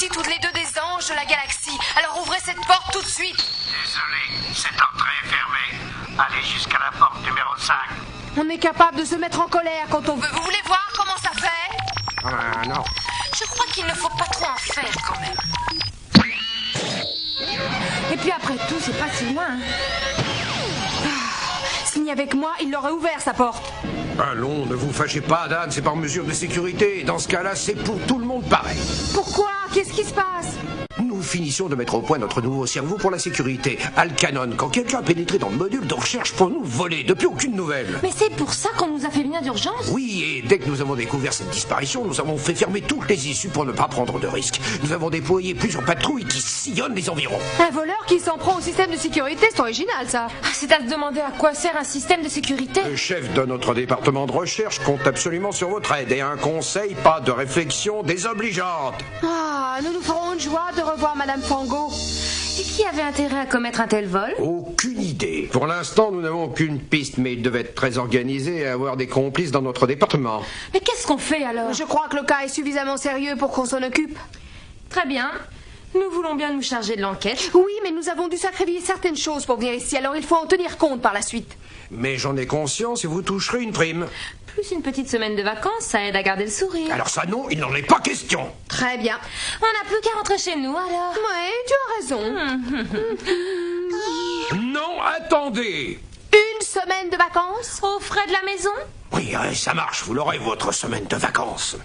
aussi toutes les deux des anges de la galaxie. Alors ouvrez cette porte tout de suite. Désolé, cette entrée est fermée. Allez jusqu'à la porte numéro 5. On est capable de se mettre en colère quand on veut. Vous voulez voir comment ça fait? Non. Je crois qu'il ne faut pas trop en faire quand même. Et puis après tout, c'est pas si loin. Signé avec moi, il l'aurait ouvert sa porte. Allons, ne vous fâchez pas, Dan, c'est par mesure de sécurité. Dans ce cas-là, c'est pour tout le monde pareil. Pourquoi? Qu'est-ce qui se passe? Nous finissons de mettre au point notre nouveau cerveau pour la sécurité. Alcanon, quand quelqu'un a pénétré dans le module de recherche pour nous voler, depuis aucune nouvelle. Mais c'est pour ça qu'on nous a fait venir d'urgence? Oui, et dès que nous avons découvert cette disparition, nous avons fait fermer toutes les issues pour ne pas prendre de risques. Nous avons déployé plusieurs patrouilles qui sillonnent les environs. Un voleur qui s'en prend au système de sécurité, c'est original ça. C'est à se demander à quoi sert un système de sécurité. Le chef de notre département de recherche compte absolument sur votre aide et un conseil, pas de réflexion désobligeante. Ah, nous nous ferons une joie de revoir Madame Fango. Et qui avait intérêt à commettre un tel vol? Aucune idée. Pour l'instant, nous n'avons aucune piste, mais il devait être très organisé et avoir des complices dans notre département. Mais qu'est-ce qu'on fait alors? Je crois que le cas est suffisamment sérieux pour qu'on s'en occupe. Très bien. Nous voulons bien nous charger de l'enquête. Oui, mais nous avons dû sacrifier certaines choses pour venir ici, alors il faut en tenir compte par la suite. Mais j'en ai conscience et vous toucherez une prime. Plus une petite semaine de vacances, ça aide à garder le sourire. Alors ça non, il n'en est pas question. Très bien. On n'a plus qu'à rentrer chez nous alors. Oui, tu as raison. Non, attendez. Une semaine de vacances? Aux frais de la maison? Oui, ça marche, vous l'aurez votre semaine de vacances.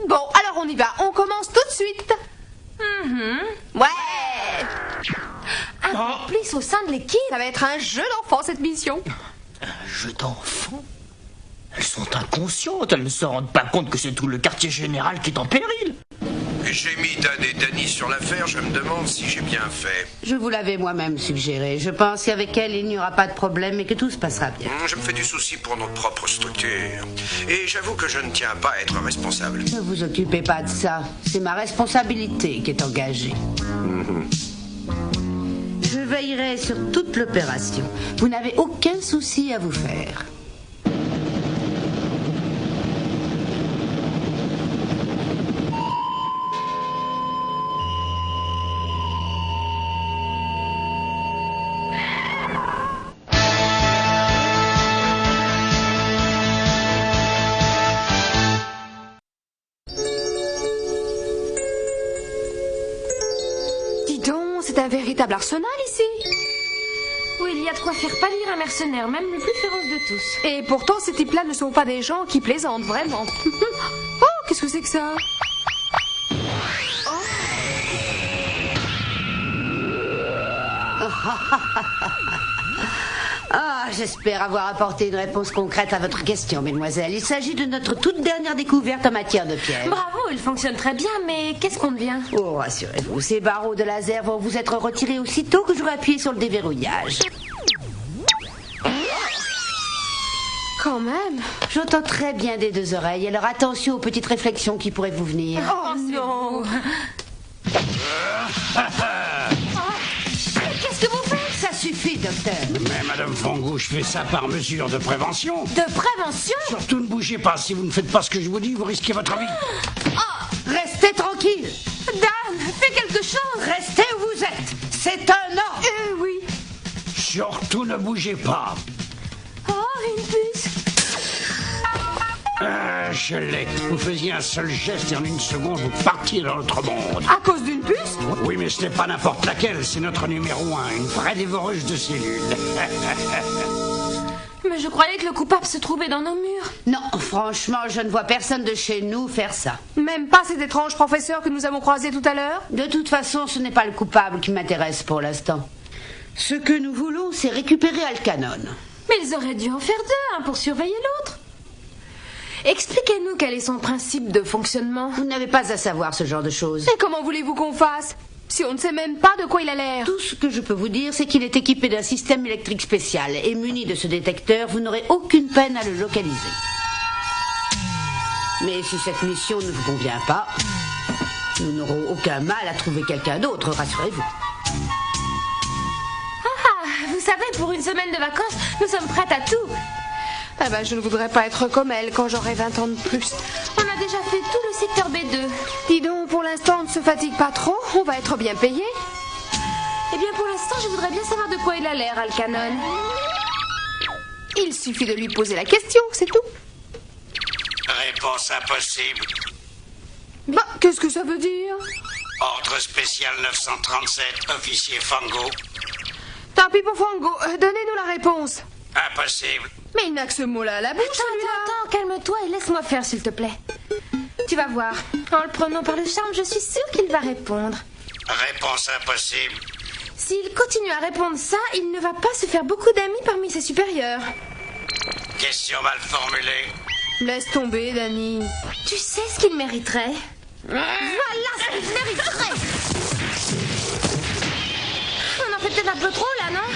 Bon, alors on y va, on commence tout de suite. Ouais. Un complice au sein de l'équipe. Ça va être un jeu d'enfant cette mission. Un jeu d'enfant? Elles sont inconscientes, elles ne se rendent pas compte que c'est tout le quartier général qui est en péril. J'ai mis Dan et Danny sur l'affaire, je me demande si j'ai bien fait. Je vous l'avais moi-même suggéré. Je pense qu'avec elle, il n'y aura pas de problème et que tout se passera bien. Je me fais du souci pour notre propre structure. Et j'avoue que je ne tiens pas à être responsable. Ne vous occupez pas de ça. C'est ma responsabilité qui est engagée. Je veillerai sur toute l'opération. Vous n'avez aucun souci à vous faire. C'est un véritable arsenal ici. Oui, il y a de quoi faire pâlir un mercenaire, même le plus féroce de tous. Et pourtant, ces types-là ne sont pas des gens qui plaisantent, vraiment. Oh, qu'est-ce que c'est que ça? Ah, j'espère avoir apporté une réponse concrète à votre question, mesdemoiselles. Il s'agit de notre toute dernière découverte en matière de pierre. Bravo, il fonctionne très bien, mais qu'est-ce qu'on devient? Oh, rassurez-vous, ces barreaux de laser vont vous être retirés aussitôt que j'aurai appuyé sur le déverrouillage. Quand même. J'entends très bien des deux oreilles, alors attention aux petites réflexions qui pourraient vous venir. Oh non. Qu'est-ce que vous faites? Ça suffit, docteur. Mais Madame Fango, je fais ça par mesure de prévention. De prévention? Surtout ne bougez pas. Si vous ne faites pas ce que je vous dis, vous risquez votre vie. Restez tranquille. Dan, fais quelque chose. Restez où vous êtes. C'est un ordre. Oui. Surtout ne bougez pas. Oh, une puce. Je l'ai. Vous faisiez un seul geste et en une seconde, vous partiez dans l'autre monde. À cause d'une puce? Oui, mais ce n'est pas n'importe laquelle. C'est notre numéro 1, une vraie dévoreuse de cellules. Mais je croyais que le coupable se trouvait dans nos murs. Non, franchement, je ne vois personne de chez nous faire ça. Même pas cet étrange professeur que nous avons croisé tout à l'heure? De toute façon, ce n'est pas le coupable qui m'intéresse pour l'instant. Ce que nous voulons, c'est récupérer Alcanon. Mais ils auraient dû en faire deux, un pour surveiller l'autre. Expliquez-nous quel est son principe de fonctionnement. Vous n'avez pas à savoir ce genre de choses. Et comment voulez-vous qu'on fasse, si on ne sait même pas de quoi il a l'air? Tout ce que je peux vous dire, c'est qu'il est équipé d'un système électrique spécial. Et muni de ce détecteur, vous n'aurez aucune peine à le localiser. Mais si cette mission ne vous convient pas, nous n'aurons aucun mal à trouver quelqu'un d'autre, rassurez-vous. Ah, vous savez, pour une semaine de vacances, nous sommes prêtes à tout. Ah bah, je ne voudrais pas être comme elle quand j'aurai 20 ans de plus. On a déjà fait tout le secteur B2. Dis donc, pour l'instant, on ne se fatigue pas trop. On va être bien payé. Eh bien, pour l'instant, je voudrais bien savoir de quoi il a l'air, Alcanon. Il suffit de lui poser la question, c'est tout. Réponse impossible. Bah, qu'est-ce que ça veut dire? Ordre spécial 937, officier Fango. Tant pis pour Fango, donnez-nous la réponse. Impossible. Mais il n'a que ce mot-là à la bouche, celui-là. Attends, calme-toi et laisse-moi faire, s'il te plaît. Tu vas voir, en le prenant par le charme, je suis sûre qu'il va répondre. Réponse impossible. S'il continue à répondre ça, il ne va pas se faire beaucoup d'amis parmi ses supérieurs. Question mal formulée. Laisse tomber, Dani. Tu sais ce qu'il mériterait? Voilà ce qu'il mériterait! On en fait peut-être un peu trop, là, non?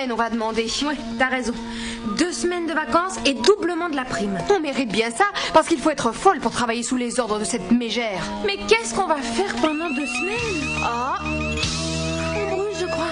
On va demander. Oui, t'as raison. 2 semaines de vacances et doublement de la prime. On mérite bien ça, parce qu'il faut être folle pour travailler sous les ordres de cette mégère. Mais qu'est-ce qu'on va faire pendant 2 semaines? Ah, on brûle, je crois.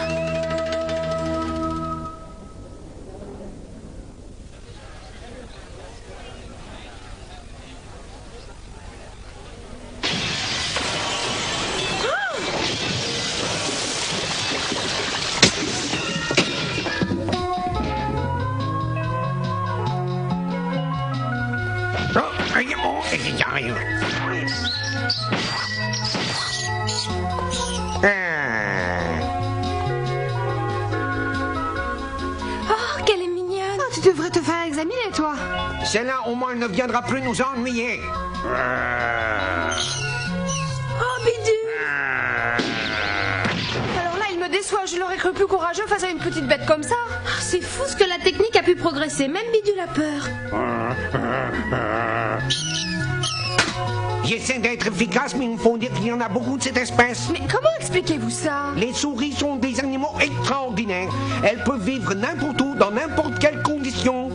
Oh, qu'elle est mignonne. Oh, tu devrais te faire examiner, toi. Celle-là, au moins, ne viendra plus nous ennuyer. Oh, Bidu. Alors là, il me déçoit. Je l'aurais cru plus courageux face à une petite bête comme ça. C'est fou ce que la technique a pu progresser. Même Bidule a peur. J'essaie d'être efficace, mais il me faut dire qu'il y en a beaucoup de cette espèce. Mais comment expliquez-vous ça? Les souris sont des animaux extraordinaires. Elles peuvent vivre n'importe où, dans n'importe quelle condition.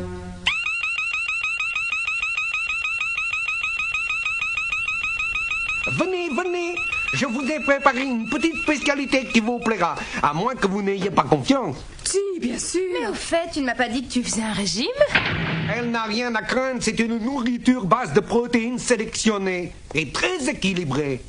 Venez, venez. Je vous ai préparé une petite spécialité qui vous plaira, à moins que vous n'ayez pas confiance. Si, bien sûr. Mais au fait, tu ne m'as pas dit que tu faisais un régime? Elle n'a rien à craindre, c'est une nourriture base de protéines sélectionnées et très équilibrée.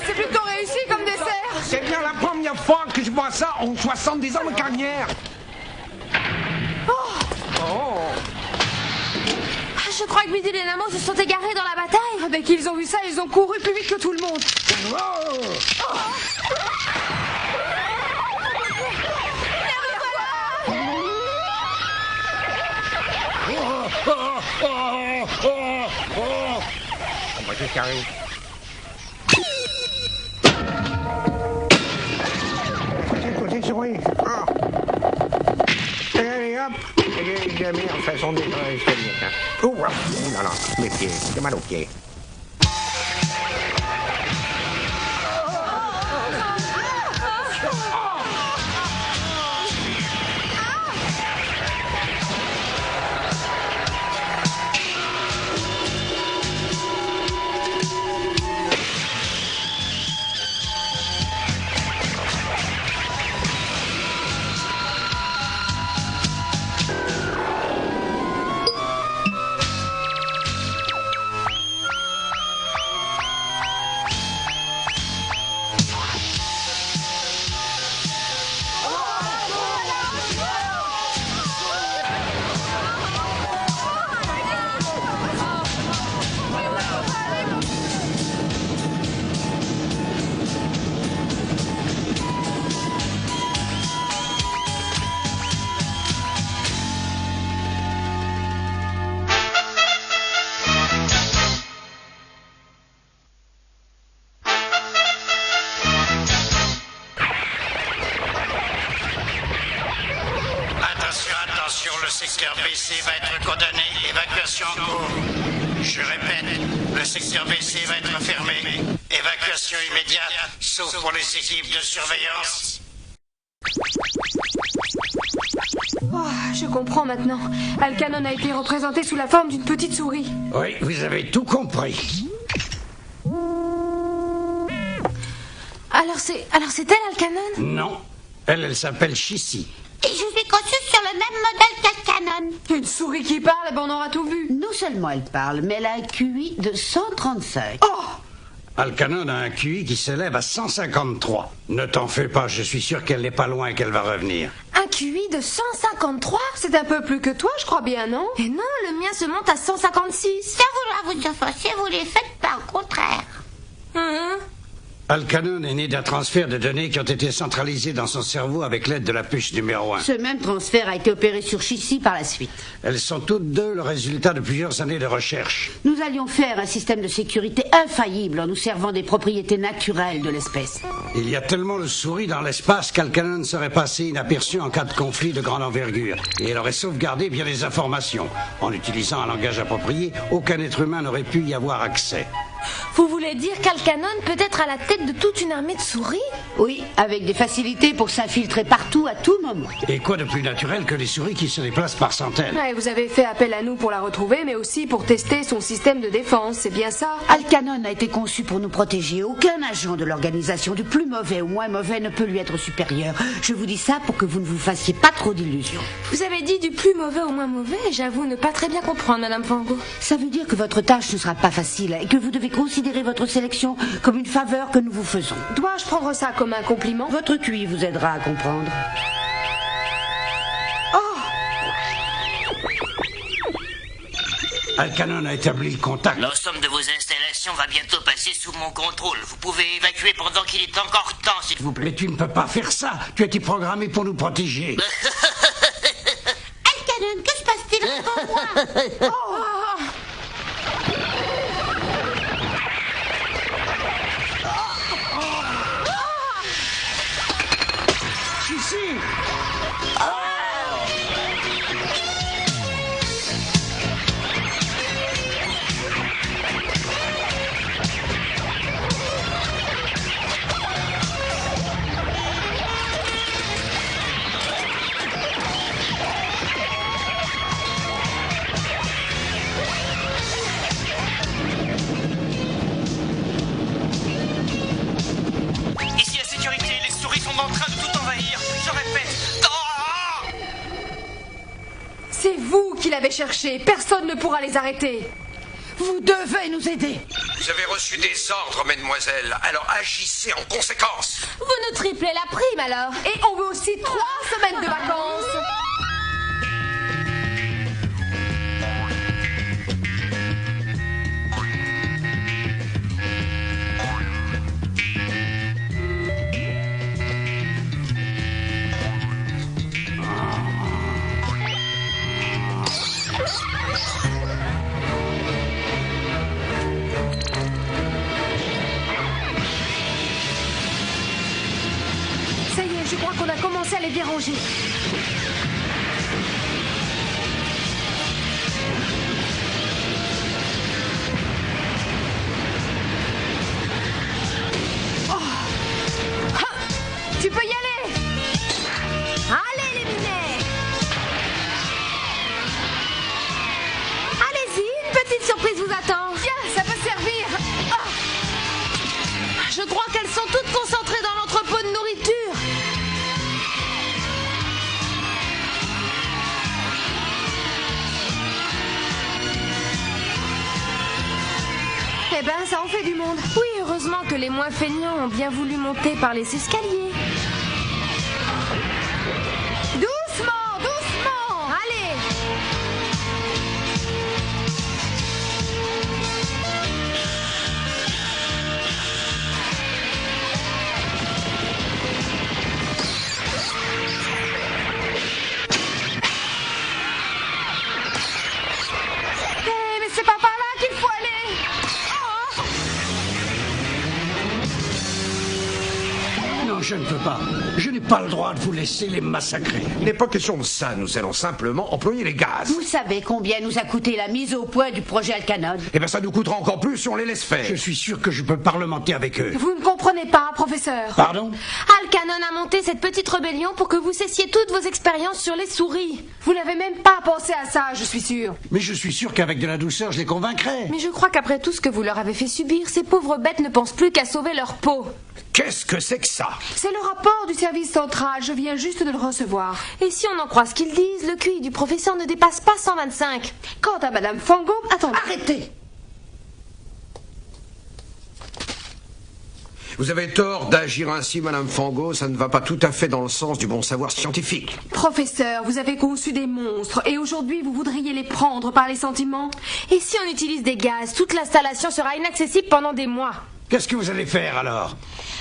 C'est plutôt réussi comme dessert. C'est bien la première fois que je vois ça en 70 ans de carrière. Je crois que Bidule et Namo se sont égarés dans la bataille. Dès qu'ils ont vu ça, ils ont couru plus vite que tout le monde. Moi, je carré. Allez hop, j'ai mis en façon de oh là là, mes pieds, j'ai mal aux pieds. secteur BC va être condamné. Évacuation en cours. Je répète, le secteur BC va être fermé. Évacuation immédiate, sauf pour les équipes de surveillance. Oh, je comprends maintenant. Alcanon a été représenté sous la forme d'une petite souris. Oui, vous avez tout compris. Alors c'est elle, Alcanon? Non, elle s'appelle Chissy. Et je suis conçue sur le même modèle qu'Alcanon. Une souris qui parle, eh ben on aura tout vu. Non seulement elle parle, mais elle a un QI de 135. Oh! Alcanon a un QI qui s'élève à 153. Ne t'en fais pas, je suis sûr qu'elle n'est pas loin et qu'elle va revenir. Un QI de 153? C'est un peu plus que toi, je crois bien, non? Et non, le mien se monte à 156. Sans vouloir vous offenser, vous les faites pas au contraire. Alcanon est né d'un transfert de données qui ont été centralisées dans son cerveau avec l'aide de la puce numéro 1. Ce même transfert a été opéré sur Chissy par la suite. Elles sont toutes deux le résultat de plusieurs années de recherche. Nous allions faire un système de sécurité infaillible en nous servant des propriétés naturelles de l'espèce. Il y a tellement de souris dans l'espace qu'Alcanon serait passé inaperçu en cas de conflit de grande envergure. Et elle aurait sauvegardé bien des informations. En utilisant un langage approprié, aucun être humain n'aurait pu y avoir accès. Vous voulez dire qu'Alcanon peut être à la tête de toute une armée de souris? Oui, avec des facilités pour s'infiltrer partout à tout moment. Et quoi de plus naturel que les souris qui se déplacent par centaines? Ouais, vous avez fait appel à nous pour la retrouver, mais aussi pour tester son système de défense, c'est bien ça? Alcanon a été conçu pour nous protéger. Aucun agent de l'organisation, du plus mauvais ou moins mauvais, ne peut lui être supérieur. Je vous dis ça pour que vous ne vous fassiez pas trop d'illusions. Vous avez dit du plus mauvais au moins mauvais? J'avoue ne pas très bien comprendre, Madame Fango. Ça veut dire que votre tâche ne sera pas facile et que vous devez considérer votre sélection comme une faveur que nous vous faisons. Dois-je prendre ça comme un compliment? Votre QI vous aidera à comprendre. Alcanon a établi le contact. L'ensemble de vos installations va bientôt passer sous mon contrôle. Vous pouvez évacuer pendant qu'il est encore temps, s'il vous plaît. Mais tu ne peux pas faire ça. Tu as été programmé pour nous protéger. Alcanon, que se passe-t-il devant moi? Chissy! Ici la sécurité, les souris sont en train de tout envahir. Je répète. Ah! C'est vous qui l'avez cherché, personne ne pourra les arrêter. Vous devez nous aider. Vous avez reçu des ordres, mesdemoiselles, alors agissez en conséquence. Vous nous triplez la prime alors. Et on veut aussi 3 semaines de vacances. Ça y est, je crois qu'on a commencé à les déranger. Tu peux y aller. Allez, les minets. Allez-y, une petite surprise vous attend. Tiens, ça peut servir. Je crois qu'elles sont toutes concentrées dans l'entrepôt de nourriture. Eh ben, ça en fait du monde. Oui, heureusement que les moins feignants ont bien voulu monter par les escaliers. Doucement, doucement. Allez. Mais c'est pas par là qu'il faut aller. Non, je ne peux pas. Je n'ai pas le droit de vous laisser les massacrer. Il n'est pas question de ça. Nous allons simplement employer les gaz. Vous savez combien nous a coûté la mise au point du projet Alcanon? Eh bien, ça nous coûtera encore plus si on les laisse faire. Je suis sûr que je peux parlementer avec eux. Vous ne comprenez pas, professeur. Pardon? Alcanon a monté cette petite rébellion pour que vous cessiez toutes vos expériences sur les souris. Vous n'avez même pas pensé à ça, je suis sûre. Mais je suis sûr qu'avec de la douceur, je les convaincrai. Mais je crois qu'après tout ce que vous leur avez fait subir, ces pauvres bêtes ne pensent plus qu'à sauver leur peau. Qu'est-ce que c'est que ça? C'est le rapport du service central, je viens juste de le recevoir. Et si on en croit ce qu'ils disent, le QI du professeur ne dépasse pas 125. Quant à Madame Fango, attendez. Arrêtez! Vous avez tort d'agir ainsi, Madame Fango. Ça ne va pas tout à fait dans le sens du bon savoir scientifique. Professeur, vous avez conçu des monstres et aujourd'hui vous voudriez les prendre par les sentiments? Et si on utilise des gaz, toute l'installation sera inaccessible pendant des mois. Qu'est-ce que vous allez faire alors?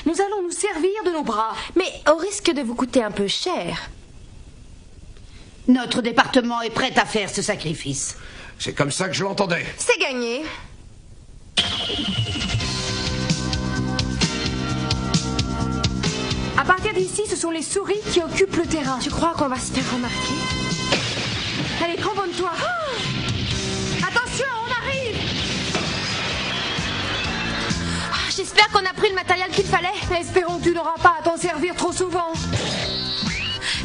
Nous allons nous servir de nos bras. Mais au risque de vous coûter un peu cher. Notre département est prêt à faire ce sacrifice. C'est comme ça que je l'entendais. C'est gagné. À partir d'ici, ce sont les souris qui occupent le terrain. Tu crois qu'on va se faire remarquer? Allez, cramponne-toi. Attention, on arrive. J'espère qu'on a pris le matériel qu'il fallait. Espérons que tu n'auras pas à t'en servir trop souvent.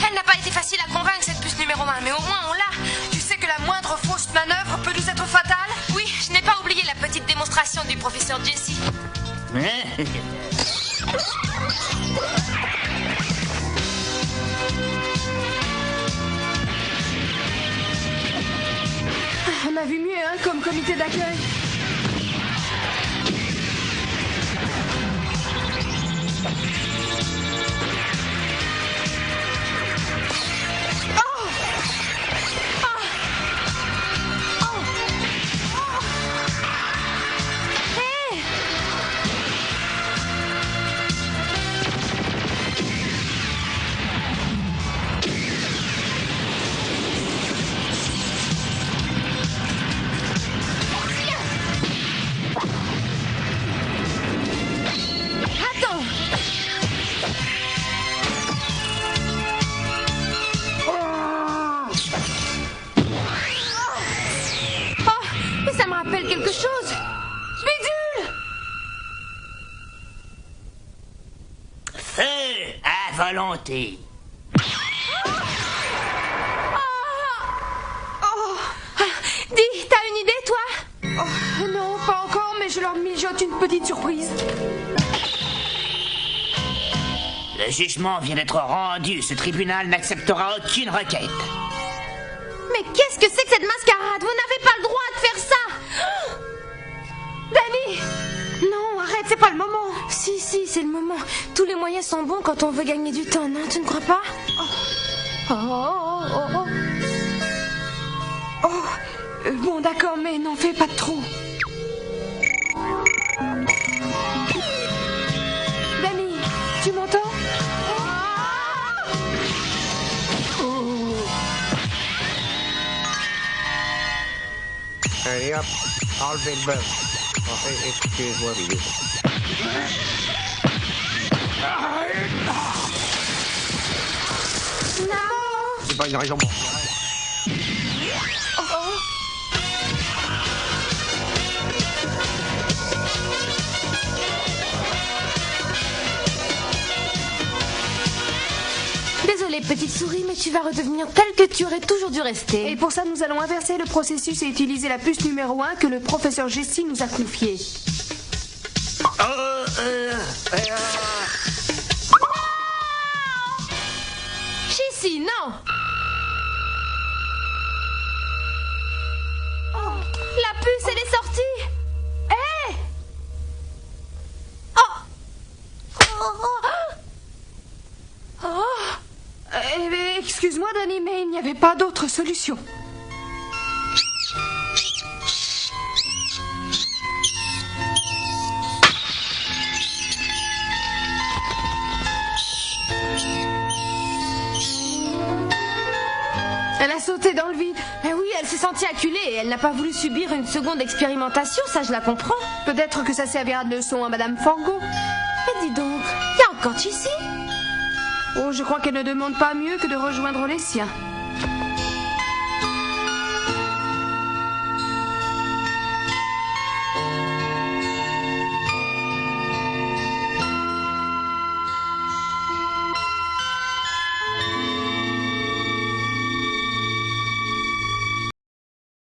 Elle n'a pas été facile à convaincre, cette puce numéro 1, mais au moins on l'a. Tu sais que la moindre fausse manœuvre peut nous être fatale? Oui, je n'ai pas oublié la petite démonstration du professeur Jesse. On a vu mieux, hein, comme comité d'accueil. Volonté. Dis, t'as une idée, toi? Non, pas encore, mais je leur mijote une petite surprise. Le jugement vient d'être rendu. Ce tribunal n'acceptera aucune requête. Mais qu'est-ce que c'est que cette mascarade? Vous n'avez pas le droit de faire ça! Danny! Non, arrête, c'est pas le moment. Si, c'est le moment. Tous les moyens sont bons quand on veut gagner du temps, non? Tu ne crois pas? Bon, d'accord, mais n'en fais pas de trop. Danny, tu m'entends? Allez hop, enlevez le bœuf. Excuse-moi, Billy. Non! C'est pas une raison pour... Désolée, petite souris, mais tu vas redevenir telle que tu aurais toujours dû rester. Et pour ça, nous allons inverser le processus et utiliser la puce numéro 1 que le professeur Jesse nous a confiée. Jesse, non! La puce, elle est sortie! Hé! Excuse-moi, Danny, mais il n'y avait pas d'autre solution. Elle a sauté dans le vide. Mais oui, elle s'est sentie acculée et elle n'a pas voulu subir une seconde expérimentation, ça je la comprends. Peut-être que ça servira de leçon à Madame Fango. Mais dis donc, il y a encore Jesse? Oh, je crois qu'elle ne demande pas mieux que de rejoindre les siens.